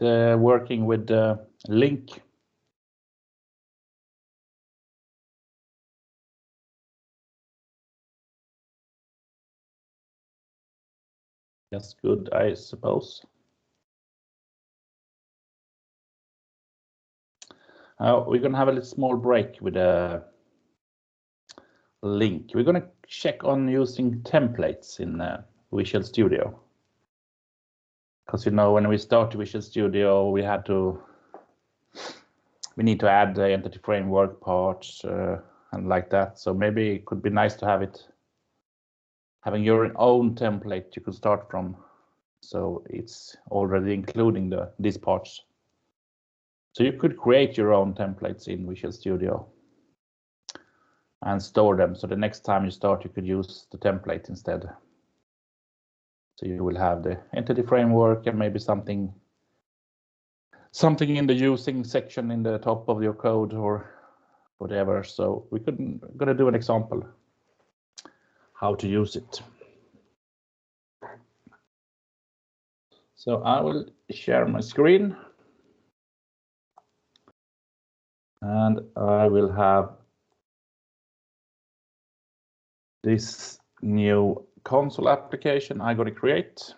working with the link. That's good, I suppose. We're going to have a little small break with a link. We're going to check on using templates in Visual Studio. Because when we start Visual Studio, we need to add the entity framework parts and like that. So maybe it could be nice to have having your own template you could start from. So it's already including these parts. So you could create your own templates in Visual Studio and store them. So the next time you start, you could use the template instead. So you will have the entity framework and maybe something in the using section in the top of your code or whatever. So we're gonna do an example how to use it. So I will share my screen. And I will have this new console application I'm going to create.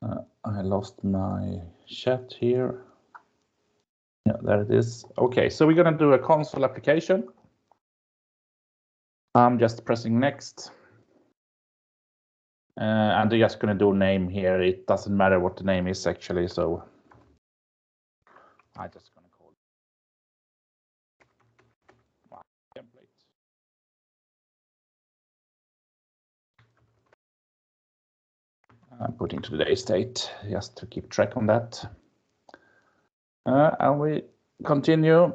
I lost my chat here. Yeah, there it is. Okay, so we're going to do a console application. I'm just pressing next. And I'm just going to do a name here. It doesn't matter what the name is actually, so I'm just going to call it my template. I'm putting today's date just to keep track on that. And we continue.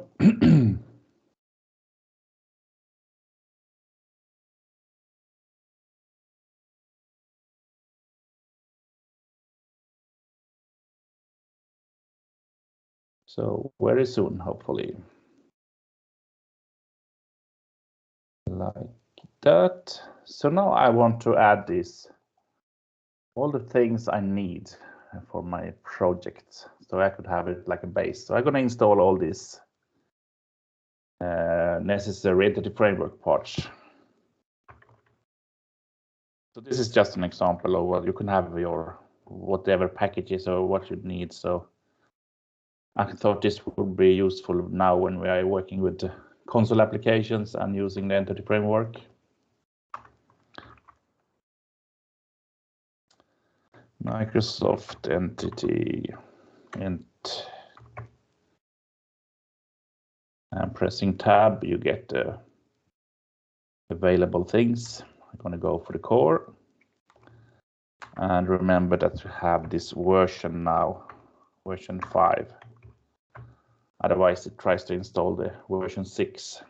So very soon, hopefully. Like that. So now I want to add all the things I need for my project. So I could have it like a base. So I'm going to install all these necessary entity framework parts. So this is just an example of what you can have your whatever packages or what you need. So I thought this would be useful now when we are working with console applications and using the entity framework. Microsoft Entity Int. And pressing tab, you get the available things. I'm going to go for the core. And remember that we have this version now, version 5. Otherwise, it tries to install the version 6.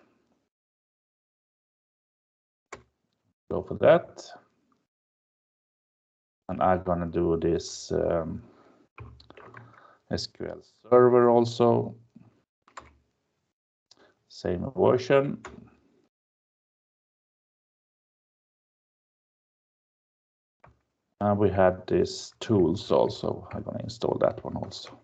Go for that. And I'm going to do this SQL Server also. Same version. And we had this tools also. I'm going to install that one also.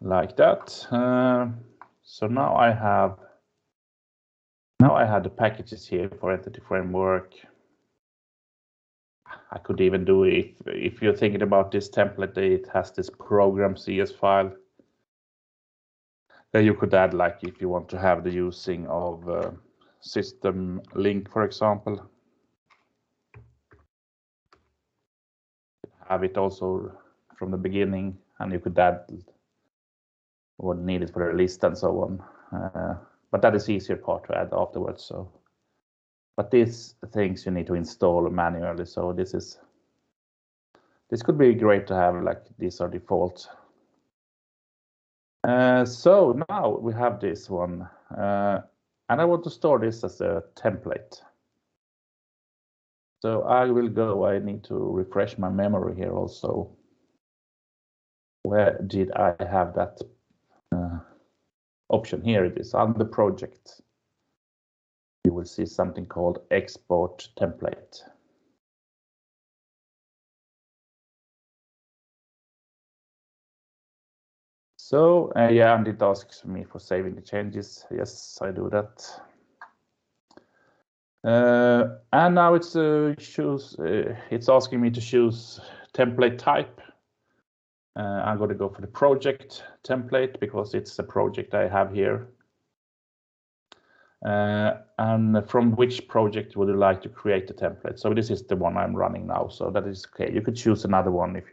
Like that. So now I have the packages here for entity framework. I could even do if you're thinking about this template, it has this program CS file. Then you could add, like, if you want to have the using of system link, for example. Have it also from the beginning, and you could add what needed for the list and so on. But that is easier part to add afterwards. So, but these things you need to install manually. So this could be great to have, like, these are default. So now we have this one, and I want to store this as a template. So I will go, I need to refresh my memory here also. Where did I have that option? Here it is, on the project. You will see something called export template. So yeah, and it asks me for saving the changes. Yes, I do that. And now it's it's asking me to choose template type. I'm going to go for the project template because it's a project I have here. And from which project would you like to create the template? So this is the one I'm running now, so that is okay. You could choose another one if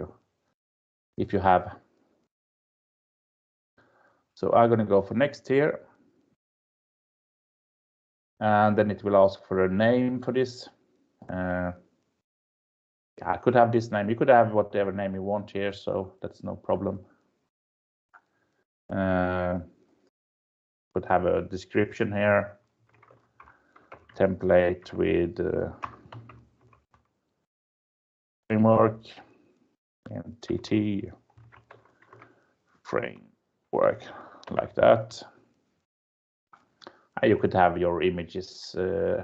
you have. So I'm going to go for next here. And then it will ask for a name for this. I could have this name. You could have whatever name you want here, so that's no problem. Could have a description here. Template with framework, NTT framework, like that. You could have your images,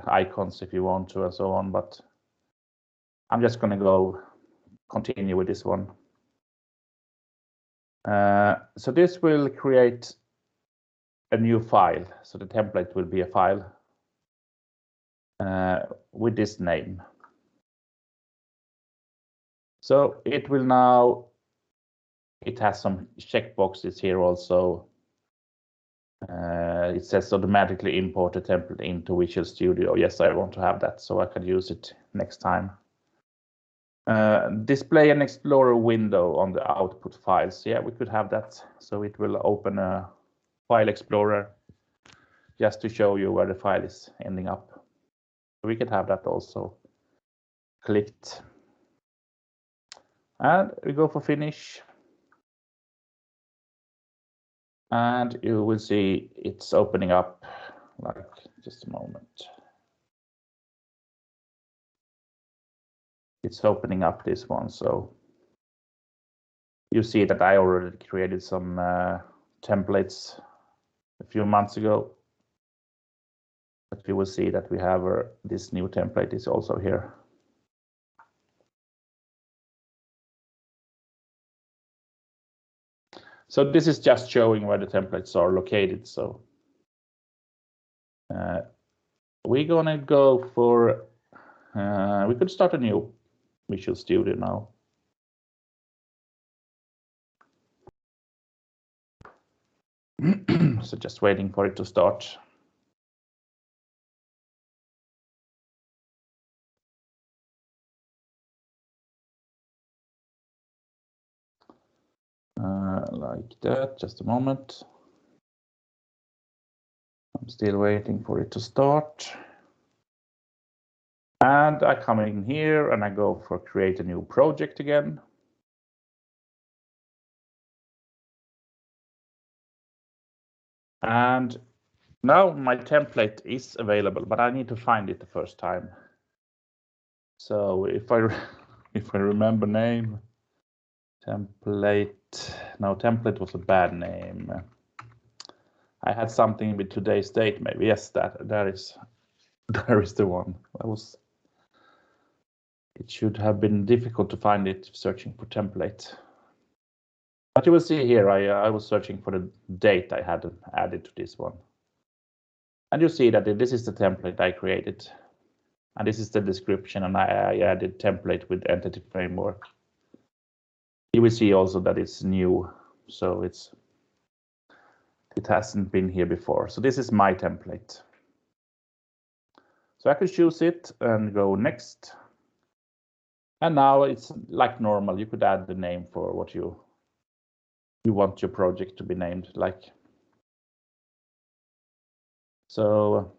icons if you want to, and so on, but I'm just going to continue with this one. So this will create a new file. So the template will be a file with this name. So it will now, it has some checkboxes here also. It says automatically import a template into Visual Studio. Yes, I want to have that so I can use it next time. Display an Explorer window on the output files. Yeah, we could have that. So it will open a file explorer just to show you where the file is ending up. We could have that also clicked. And we go for finish. And you will see it's opening up, like, just a moment. It's opening up this one. So you see that I already created some templates a few months ago. But you will see that we have this new template is also here. So this is just showing where the templates are located. So we're gonna go for, we could start a new Visual Studio now. So just waiting for it to start. Like that, just a moment. I'm still waiting for it to start. And I come in here and I go for create a new project again. And now my template is available, but I need to find it the first time. So if I remember name, template, no, template was a bad name. I had something with today's date, maybe. Yes, there is the one. It should have been difficult to find it searching for template. But you will see here, I was searching for the date I had added to this one. And you see that this is the template I created. And this is the description, and I added template with entity framework. You will see also that it's new, so it hasn't been here before. So this is my template. So I could choose it and go next. And now it's like normal. You could add the name for what you want your project to be named like. So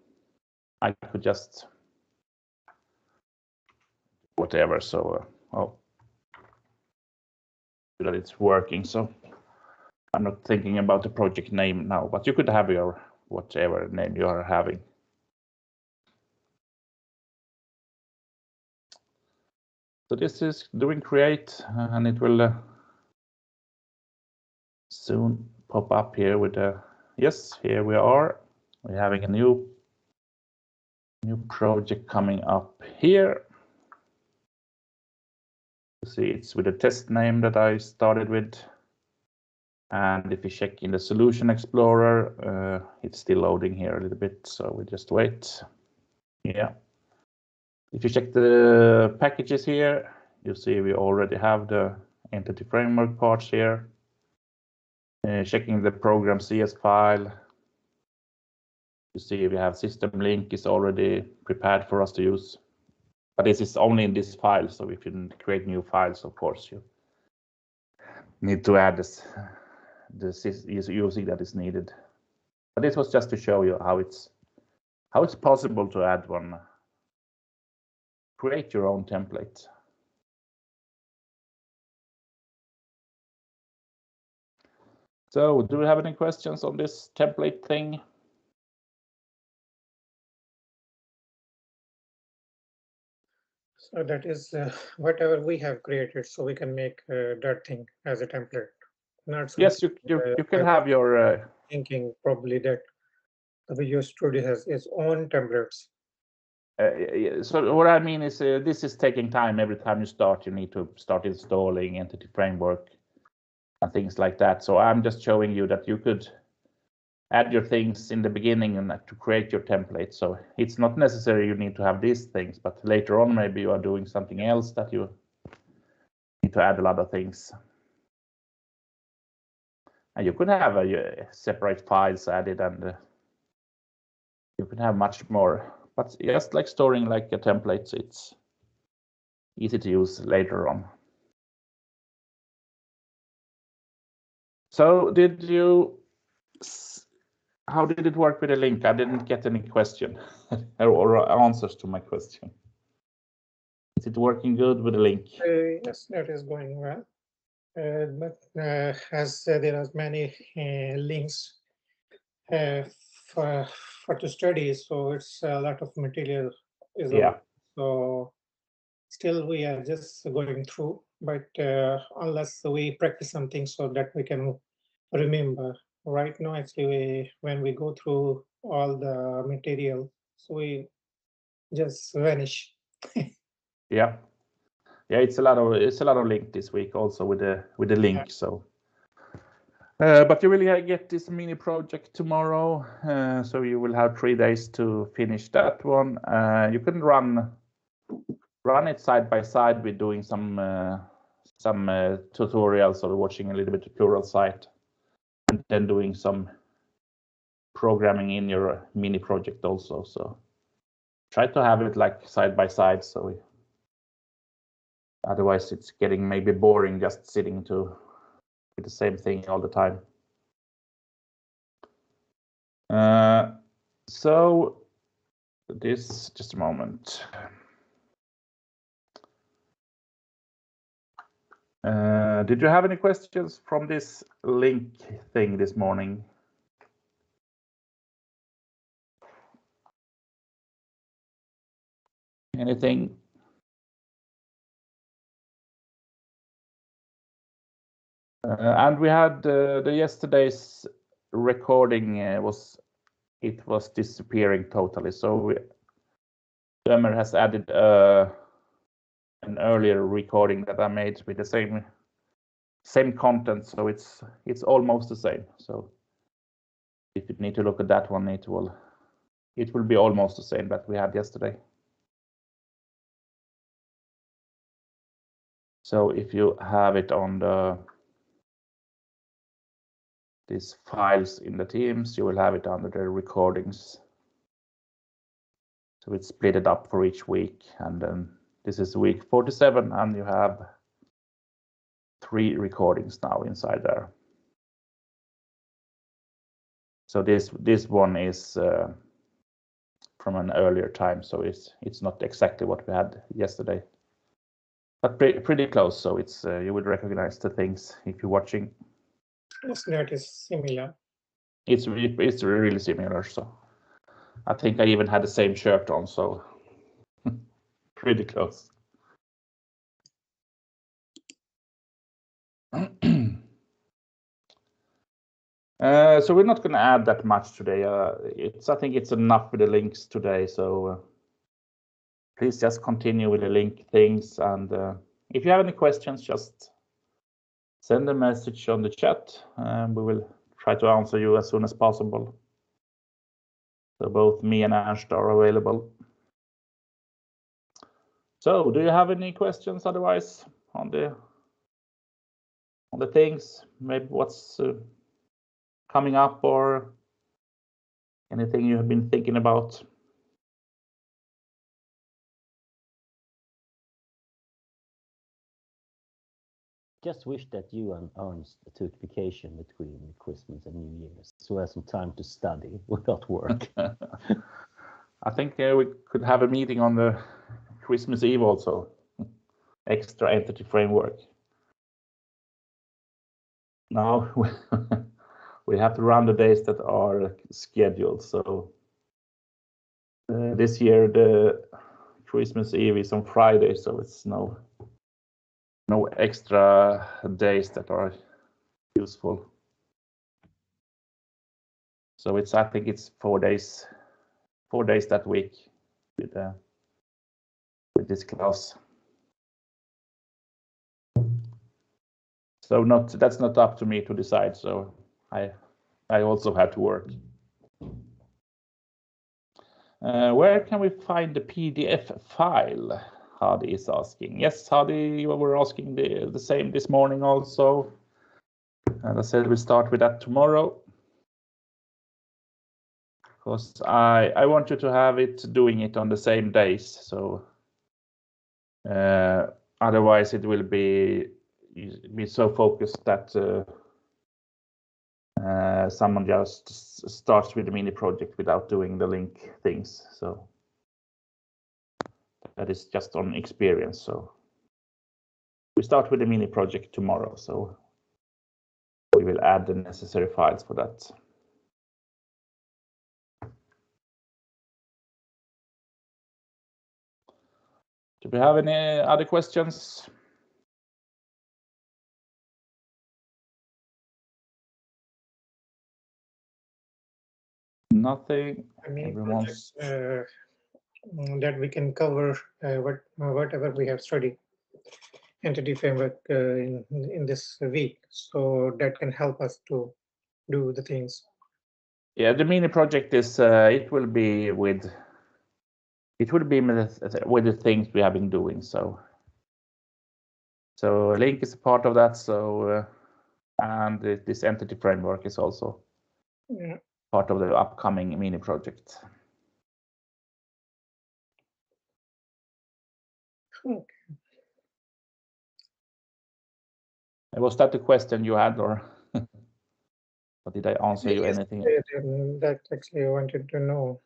I could just whatever. So that it's working. So I'm not thinking about the project name now, but you could have your whatever name you are having. So this is doing create, and it will soon pop up here with the, yes, here we are. We're having a new project coming up here. You see it's with a test name that I started with. And if you check in the Solution Explorer, it's still loading here a little bit, so we just wait. Yeah. If you check the packages here, you see we already have the Entity Framework parts here. Checking the program CS file, you see we have system link is already prepared for us to use. But this is only in this file, so if you create new files, of course, you need to add this using that is needed. But this was just to show you how it's possible to add one, create your own template. So do we have any questions on this template thing? So that is whatever we have created, so we can make that thing as a template. Not yes, you can have your thinking probably that the Visual Studio has its own templates. So what I mean is this is taking time. Every time you start, you need to start installing Entity Framework and things like that. So I'm just showing you that you could add your things in the beginning and to create your template. So it's not necessary you need to have these things, but later on maybe you are doing something else that you need to add a lot of things. And you could have separate files added, and you can have much more. But just like storing like a template, it's easy to use later on. So how did it work with the link? I didn't get any question or answers to my question. Is it working good with the link? Yes, that is going well. But as there are many links for to study, so it's a lot of material is over. So still we are just going through, but unless we practice something so that we can remember. Right now, actually, when we go through all the material, so we just vanish. Yeah, it's a lot of link this week also with the link. Yeah. So, but you will get this mini project tomorrow, so you will have 3 days to finish that one. You can run it side by side with doing some tutorials or watching a little bit of Pluralsight, and then doing some programming in your mini project also. So try to have it like side by side, so otherwise it's getting maybe boring just sitting with the same thing all the time. So this, just a moment. Did you have any questions from this link thing this morning? Anything? And we had the yesterday's recording was disappearing totally. So Dömer has added an earlier recording that I made with the same content, so it's almost the same. So if you need to look at that one, it will be almost the same that we had yesterday. So if you have it on these files in the Teams, you will have it under the recordings. So it's split it up for each week, and then this is week 47, and you have 3 recordings now inside there. So this one is from an earlier time, so it's not exactly what we had yesterday, but pretty close. So it's you would recognize the things if you're watching. Yes, that is similar. It's really similar. So I think I even had the same shirt on, so pretty close. So we're not going to add that much today. I think it's enough with the links today. So please just continue with the link things. And if you have any questions, just send a message on the chat. We will try to answer you as soon as possible. So both me and Ernst are available. So do you have any questions otherwise on the things? Maybe what's coming up or anything you have been thinking about? Just wish that you and Ernst took vacation between Christmas and New Year's, so we have some time to study without work. I think we could have a meeting on the Christmas Eve also. Extra entity framework. Now we have to run the days that are scheduled. So this year the Christmas Eve is on Friday, so it's no extra days that are useful. So I think it's 4 days that week with this class. So that's not up to me to decide. So I also had to work. Where can we find the PDF file? Hadi is asking. Yes, Hadi, you were asking the same this morning also. And I said we'll start with that tomorrow. Because I want you to have it doing it on the same days. So otherwise it will be so focused that someone just starts with the mini project without doing the link things. So that is just on experience. So we start with the mini project tomorrow. So we will add the necessary files for that. Do we have any other questions? Nothing. Everyone's that we can cover whatever we have studied entity framework in this week, so that can help us to do the things. Yeah, the mini project is it will be with the things we have been doing. So Link is a part of that. So and this entity framework is also part of the upcoming mini project. Okay. Was that the question you had, or or did I answer you anything? That actually I wanted to know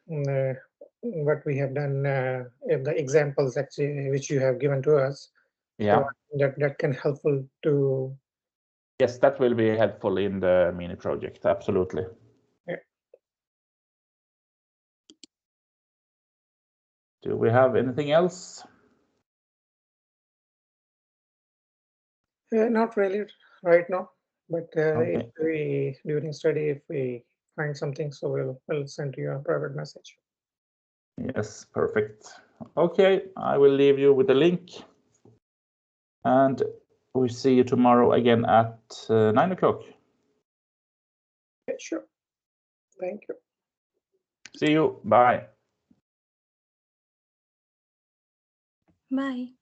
what we have done, the examples actually which you have given to us. Yeah. So that can helpful to. Yes, that will be helpful in the mini project. Absolutely. Yeah. Do we have anything else? Not really right now, but Okay. if we during study, if we find something, so we'll send you a private message. Yes, perfect. Okay, I will leave you with the link, and we see you tomorrow again at 9 o'clock. Yeah, sure. Thank you. See you. Bye. Bye.